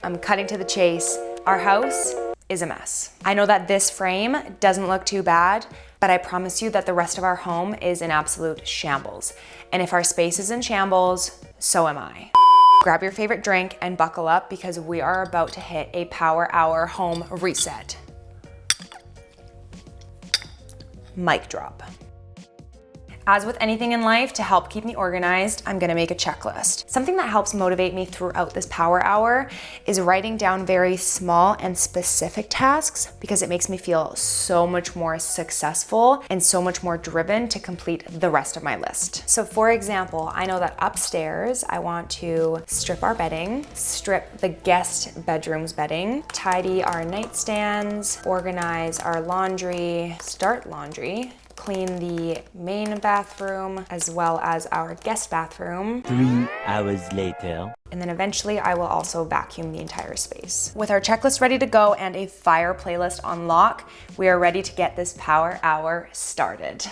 I'm cutting to the chase. Our house is a mess. I know that this frame doesn't look too bad, but I promise you that the rest of our home is in absolute shambles. And if our space is in shambles, so am I. Grab your favorite drink and buckle up because we are about to hit a power hour home reset. Mic drop. As with anything in life, to help keep me organized, I'm gonna make a checklist. Something that helps motivate me throughout this power hour is writing down very small and specific tasks because it makes me feel so much more successful and so much more driven to complete the rest of my list. So for example, I know that upstairs, I want to strip our bedding, strip the guest bedroom's bedding, tidy our nightstands, organize our laundry, start laundry, clean the main bathroom as well as our guest bathroom. 3 hours later. And then eventually I will also vacuum the entire space. With our checklist ready to go and a fire playlist on lock, we are ready to get this power hour started.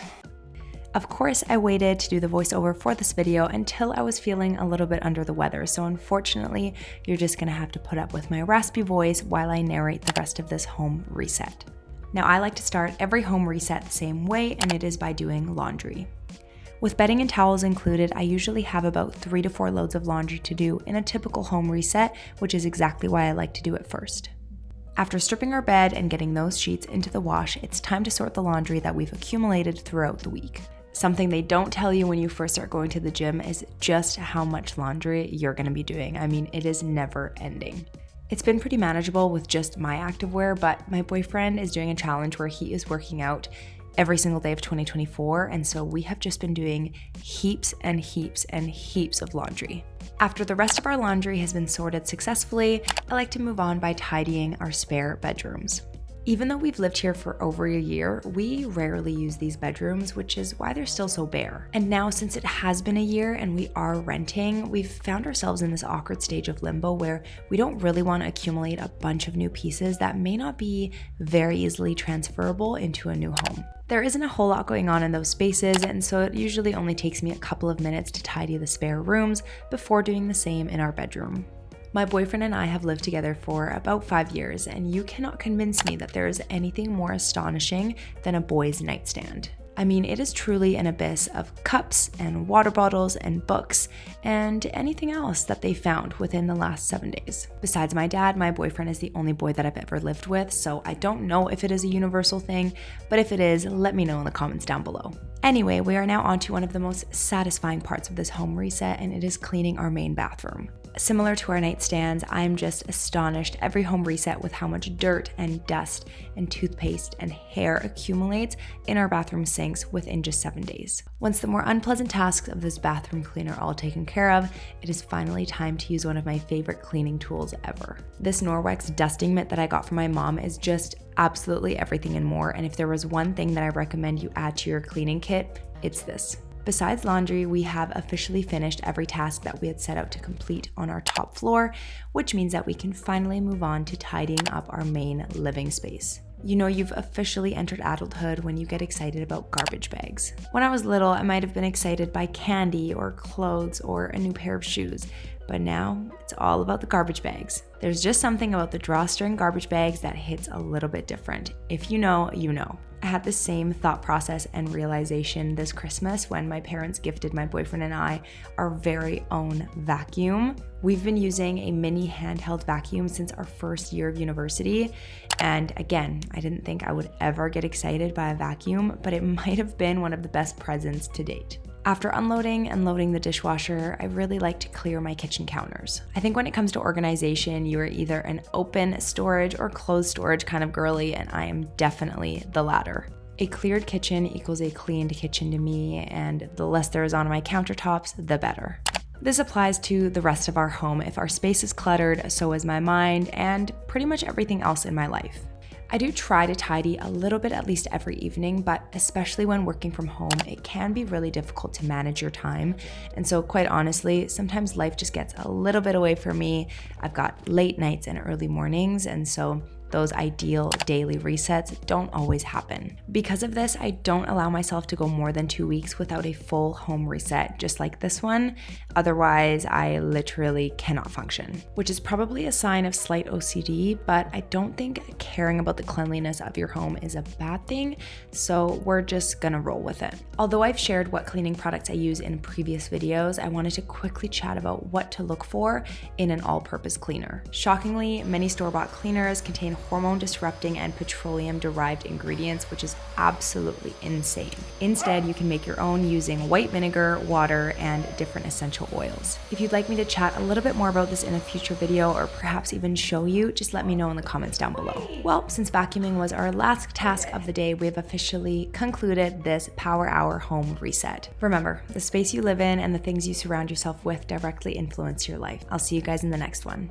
Of course, I waited to do the voiceover for this video until I was feeling a little bit under the weather. So unfortunately, you're just gonna have to put up with my raspy voice while I narrate the rest of this home reset. Now, I like to start every home reset the same way, and it is by doing laundry. With bedding and towels included, I usually have about 3 to 4 loads of laundry to do in a typical home reset, which is exactly why I like to do it first. After stripping our bed and getting those sheets into the wash, it's time to sort the laundry that we've accumulated throughout the week. Something they don't tell you when you first start going to the gym is just how much laundry you're gonna be doing. I mean, it is never ending. It's been pretty manageable with just my activewear, but my boyfriend is doing a challenge where he is working out every single day of 2024, and so we have just been doing heaps and heaps and heaps of laundry. After the rest of our laundry has been sorted successfully, I like to move on by tidying our spare bedrooms. Even though we've lived here for over a year, we rarely use these bedrooms, which is why they're still so bare. And now, since it has been a year and we are renting, we've found ourselves in this awkward stage of limbo where we don't really want to accumulate a bunch of new pieces that may not be very easily transferable into a new home. There isn't a whole lot going on in those spaces, and so it usually only takes me a couple of minutes to tidy the spare rooms before doing the same in our bedroom. My boyfriend and I have lived together for about 5 years, and you cannot convince me that there is anything more astonishing than a boy's nightstand. I mean, it is truly an abyss of cups and water bottles and books and anything else that they found within the last 7 days. Besides my dad, my boyfriend is the only boy that I've ever lived with, so I don't know if it is a universal thing, but if it is, let me know in the comments down below. Anyway, we are now on to one of the most satisfying parts of this home reset, and it is cleaning our main bathroom. Similar to our nightstands, I'm just astonished every home reset with how much dirt and dust and toothpaste and hair accumulates in our bathroom sinks within just 7 days. Once the more unpleasant tasks of this bathroom clean are all taken care of, it is finally time to use one of my favorite cleaning tools ever. This Norwex dusting mitt that I got from my mom is just absolutely everything and more, and if there was one thing that I recommend you add to your cleaning kit, it's this. Besides laundry, we have officially finished every task that we had set out to complete on our top floor, which means that we can finally move on to tidying up our main living space. You know, you've officially entered adulthood when you get excited about garbage bags. When I was little, I might have been excited by candy or clothes or a new pair of shoes, but now it's all about the garbage bags. There's just something about the drawstring garbage bags that hits a little bit different. If you know, you know. I had the same thought process and realization this Christmas when my parents gifted my boyfriend and I our very own vacuum. We've been using a mini handheld vacuum since our first year of university. And again, I didn't think I would ever get excited by a vacuum, but it might have been one of the best presents to date. After unloading and loading the dishwasher, I really like to clear my kitchen counters. I think when it comes to organization, you are either an open storage or closed storage kind of girly, and I am definitely the latter. A cleared kitchen equals a cleaned kitchen to me, and the less there is on my countertops, the better. This applies to the rest of our home. If our space is cluttered, so is my mind, and pretty much everything else in my life. I do try to tidy a little bit at least every evening, but especially when working from home, it can be really difficult to manage your time. And so quite honestly, sometimes life just gets a little bit away from me. I've got late nights and early mornings, and so those ideal daily resets don't always happen. Because of this, I don't allow myself to go more than 2 weeks without a full home reset, just like this one. Otherwise, I literally cannot function, which is probably a sign of slight OCD, but I don't think caring about the cleanliness of your home is a bad thing, so we're just gonna roll with it. Although I've shared what cleaning products I use in previous videos, I wanted to quickly chat about what to look for in an all-purpose cleaner. Shockingly, many store-bought cleaners contain hormone-disrupting and petroleum-derived ingredients, which is absolutely insane. Instead, you can make your own using white vinegar, water, and different essential oils. If you'd like me to chat a little bit more about this in a future video, or perhaps even show you, just let me know in the comments down below. Well, since vacuuming was our last task of the day, we have officially concluded this Power Hour home reset. Remember, the space you live in and the things you surround yourself with directly influence your life. I'll see you guys in the next one.